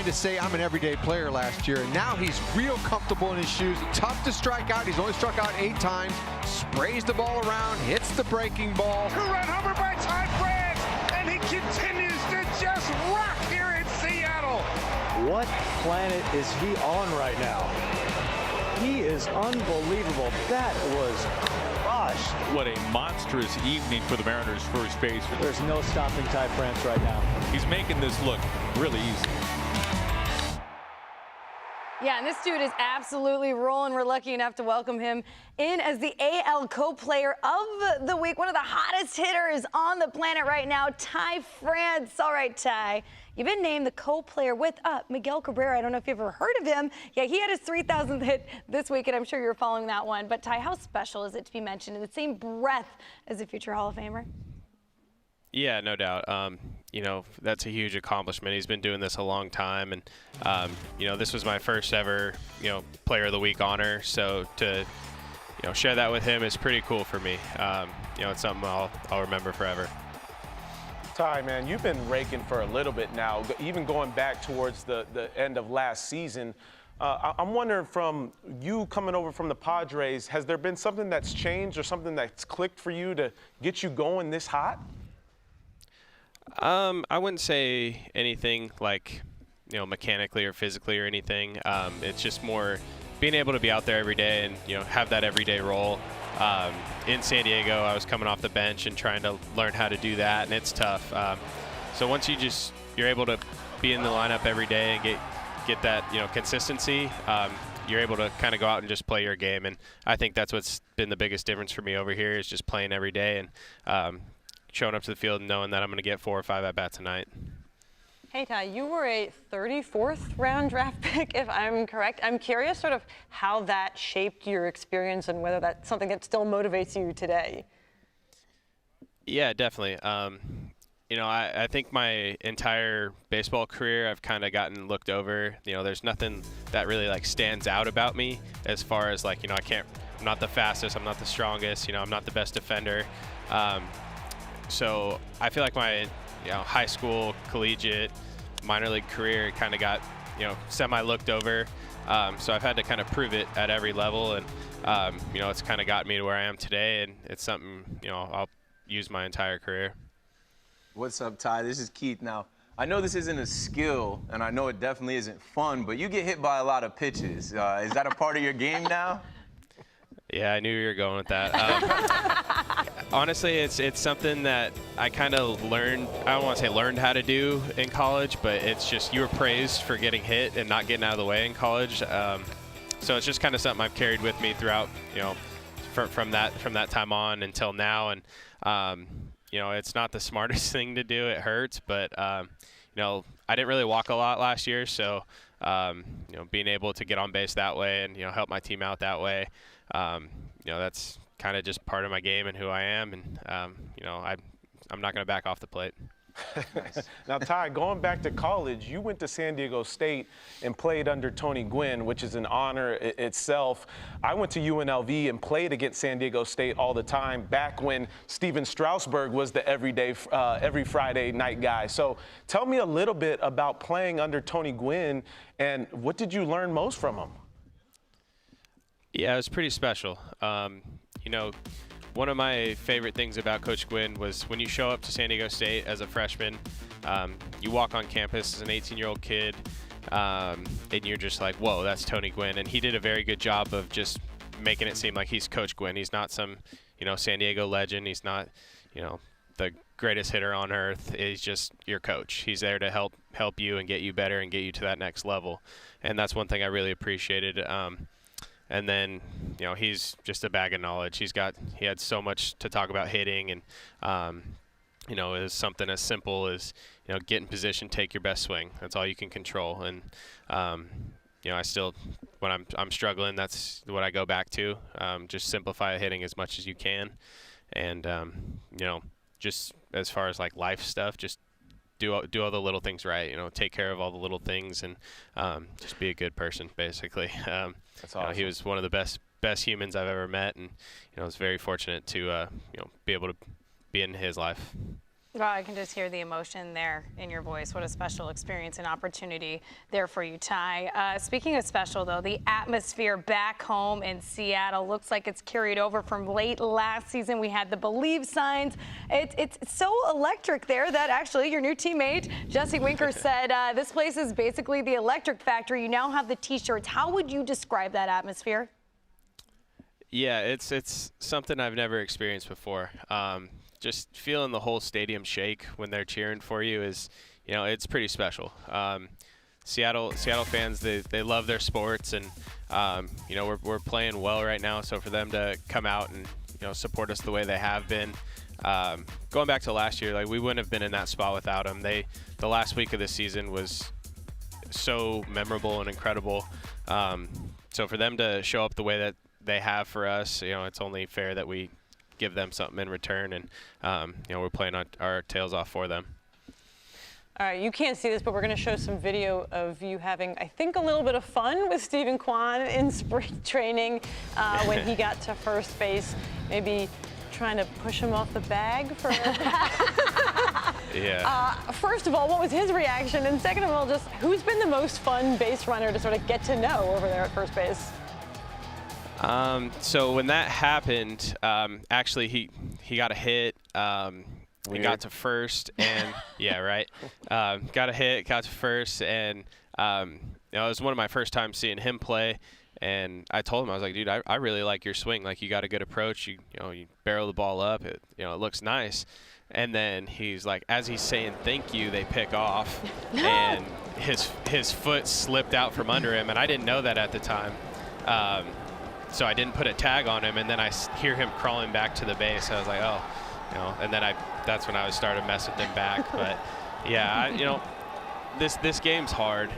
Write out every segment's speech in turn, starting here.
trying to say I'm an everyday player last year, and now he's real comfortable in his shoes. Tough to strike out. He's only struck out 8 times. Sprays the ball around, hits the breaking ball. 2-run homer by Ty France, and he continues to just rock here in Seattle. What planet is he on right now? He is unbelievable. That was crushed. What a monstrous evening for the Mariners first baseman. There's no stopping Ty France right now. He's making this look really easy. Yeah, and this dude is absolutely rolling. We're lucky enough to welcome him in as the AL Co-Player of the Week. One of the hottest hitters on the planet right now, Ty France. All right, Ty, you've been named the Co-Player with Miguel Cabrera. I don't know if you've ever heard of him. Yeah, he had his 3,000th hit this week, and I'm sure you're following that one. But Ty, how special is it to be mentioned in the same breath as a future Hall of Famer? Yeah, no doubt. You know, that's a huge accomplishment. He's been doing this a long time, and you know, this was my first ever, you know, Player of the Week honor. So to, you know, share that with him is pretty cool for me. You know, it's something I'll remember forever. Ty, man, you've been raking for a little bit now, even going back towards the end of last season. I'm wondering, from you coming over from the Padres, has there been something that's changed or something that's clicked for you to get you going this hot? I wouldn't say anything like, you know, mechanically or physically or anything. It's just more being able to be out there every day and, you know, have that everyday role. In San Diego, I was coming off the bench and trying to learn how to do that, and it's tough. So once you're able to be in the lineup every day and get that, you know, consistency, you're able to kind of go out and just play your game. And I think that's what's been the biggest difference for me over here, is just playing every day and showing up to the field and knowing that I'm going to get 4 or 5 at-bats tonight. Hey, Ty, you were a 34th round draft pick, if I'm correct. I'm curious sort of how that shaped your experience and whether that's something that still motivates you today. Yeah, definitely. You know, I think my entire baseball career, I've kind of gotten looked over. You know, there's nothing that really like stands out about me as far as like, you know, I'm not the fastest, I'm not the strongest, you know, I'm not the best defender. So I feel like my, you know, high school, collegiate, minor league career kind of got, you know, semi-looked over. So I've had to kind of prove it at every level, and you know, it's kind of got me to where I am today, and it's something, you know, I'll use my entire career. What's up, Ty? This is Keith. Now, I know this isn't a skill, and I know it definitely isn't fun, but you get hit by a lot of pitches. Is that a part of your game now? Yeah, I knew you were going with that. Honestly, it's something that I kind of learned. I don't want to say learned how to do in college, but it's just you were praised for getting hit and not getting out of the way in college. So it's just kind of something I've carried with me throughout, you know, from that time on until now. And you know, it's not the smartest thing to do. It hurts, but you know, I didn't really walk a lot last year, so you know, being able to get on base that way and, you know, help my team out that way, you know, that's kind of just part of my game and who I am, and you know, I'm not going to back off the plate. Nice. Now, Ty, going back to college, you went to San Diego State and played under Tony Gwynn, which is an honor itself. I went to UNLV and played against San Diego State all the time back when Steven Strasburg was the every Friday night guy. So tell me a little bit about playing under Tony Gwynn, and what did you learn most from him? Yeah, it was pretty special. You know, one of my favorite things about Coach Gwynn was when you show up to San Diego State as a freshman, you walk on campus as an 18-year-old kid, and you're just like, whoa, that's Tony Gwynn. And he did a very good job of just making it seem like he's Coach Gwynn. He's not some, you know, San Diego legend. He's not, you know, the greatest hitter on earth. He's just your coach. He's there to help you and get you better and get you to that next level. And that's one thing I really appreciated. And then, you know, he's just a bag of knowledge. He had so much to talk about hitting, and you know, it was something as simple as, you know, get in position, take your best swing. That's all you can control. And you know, I still, when I'm struggling, that's what I go back to. Just simplify hitting as much as you can, and you know, just as far as like life stuff, just do all the little things right. You know, take care of all the little things, and just be a good person, basically. That's awesome. You know, he was one of the best humans I've ever met, and, you know, I was very fortunate to you know, be able to be in his life. Well, I can just hear the emotion there in your voice. What a special experience and opportunity there for you, Ty. Speaking of special, though, the atmosphere back home in Seattle looks like it's carried over from late last season. We had the Believe signs. It's so electric there that actually your new teammate, Jesse Winker, said this place is basically the electric factory. You now have the T-shirts. How would you describe that atmosphere? Yeah, it's something I've never experienced before. Just feeling the whole stadium shake when they're cheering for you is, it's pretty special. Seattle fans, they love their sports, and we're playing well right now. So for them to come out and support us the way they have been, going back to last year, like we wouldn't have been in that spot without them. The last week of the season was so memorable and incredible. So for them to show up the way that they have for us, it's only fair that we give them something in return, and we're playing our tails off for them. All right, you can't see this, but we're going to show some video of you having, I think, a little bit of fun with Stephen Kwan in spring training when he got to first base, maybe trying to push him off the bag for Yeah. First of all, what was his reaction? And second of all, just who's been the most fun base runner to sort of get to know over there at first base? So when that happened, actually he got a hit. We got to first, and yeah, right. Got a hit, got to first, and it was one of my first times seeing him play. And I told him, I was like, dude, I really like your swing. Like, you got a good approach. You barrel the ball up. It looks nice. And then he's like, as he's saying thank you, they pick off, and his foot slipped out from under him, and I didn't know that at the time. So I didn't put a tag on him, and then I hear him crawling back to the base. I was like, oh, and then that's when I started messing him back. But yeah, this game's hard.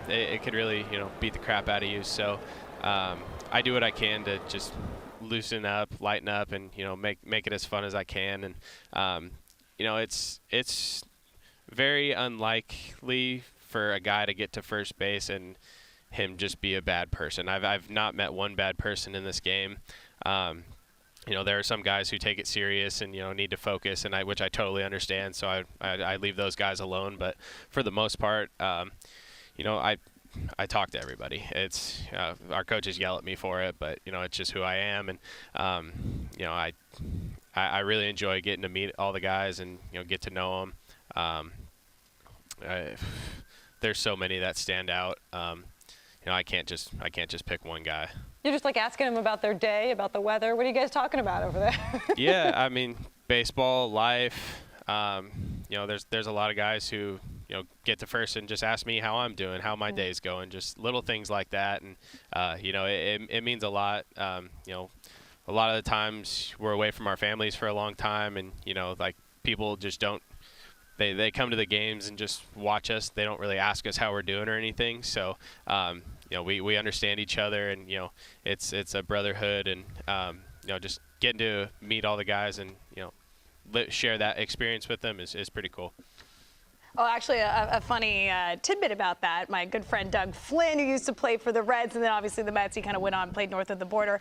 It could really, beat the crap out of you. So I do what I can to just loosen up, lighten up, and make it as fun as I can. And it's very unlikely for a guy to get to first base and him just be a bad person. I've not met one bad person in this game. There are some guys who take it serious and need to focus, and which I totally understand. So I leave those guys alone. But for the most part, I talk to everybody. It's our coaches yell at me for it, but it's just who I am, and I really enjoy getting to meet all the guys and get to know them. There's so many that stand out. I can't just pick one guy. You're just like asking them about their day, about the weather. What are you guys talking about over there? Yeah, I mean, baseball, life. There's a lot of guys who get to first and just ask me how I'm doing, how my day's going, just little things like that, and it means a lot. A lot of the times we're away from our families for a long time, and like people just don't. They come to the games and just watch us. They don't really ask us how we're doing or anything. So, we understand each other, and it's a brotherhood, and just getting to meet all the guys and share that experience with them is pretty cool. Oh, actually, a funny tidbit about that. My good friend Doug Flynn, who used to play for the Reds and then obviously the Mets, he kind of went on and played north of the border.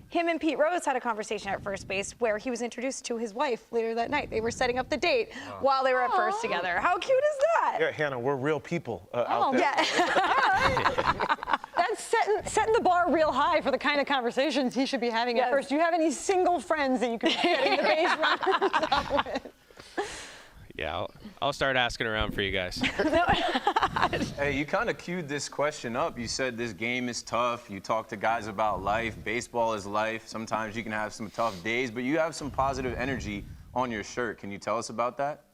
Him and Pete Rose had a conversation at first base where he was introduced to his wife later that night. They were setting up the date while they were at first together. How cute is that? Yeah, Hannah, we're real people out there. Yeah. That's setting the bar real high for the kind of conversations he should be having at first. Do you have any single friends that you could be getting the base runners up with? Yeah, I'll start asking around for you guys. Hey, you kind of queued this question up. You said this game is tough. You talk to guys about life. Baseball is life. Sometimes you can have some tough days, but you have some positive energy on your shirt. Can you tell us about that?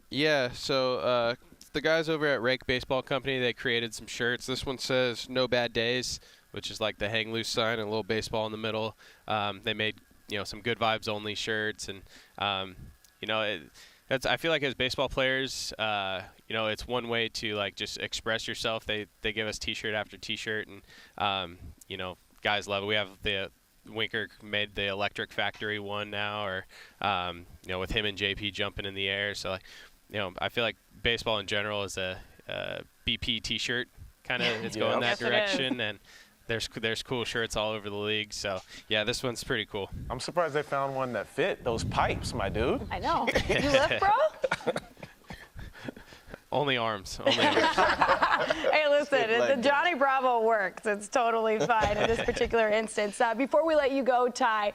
Yeah, so the guys over at Rake Baseball Company, they created some shirts. This one says "No Bad Days," which is like the hang loose sign and a little baseball in the middle. They made some good vibes only shirts, and I feel like as baseball players, it's one way to like just express yourself. They give us T-shirt after T-shirt, and guys love it. We have the Winker made the Electric Factory one now, or with him and JP jumping in the air. So I feel like baseball in general is a BP T-shirt kind of. It's going that direction, and there's cool shirts all over the league. So yeah, this one's pretty cool. I'm surprised they found one that fit those pipes, my dude. I know. You lift, bro? Only arms. Only arms. Hey, listen, the Johnny Bravo works. It's totally fine in this particular instance. Before we let you go, Ty,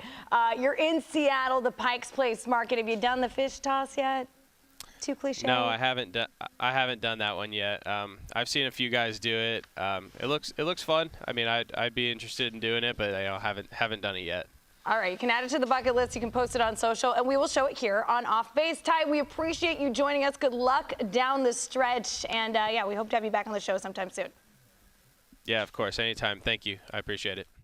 you're in Seattle, the Pike's Place Market. Have you done the fish toss yet? Too cliche? No, I haven't done that one yet. I've seen a few guys do it. It looks fun. I mean, I'd be interested in doing it, but I haven't done it yet. All right, you can add it to the bucket list. You can post it on social, and we will show it here on Off Base. Ty, we appreciate you joining us. Good luck down the stretch, and yeah, we hope to have you back on the show sometime soon. Yeah, of course, anytime. Thank you. I appreciate it.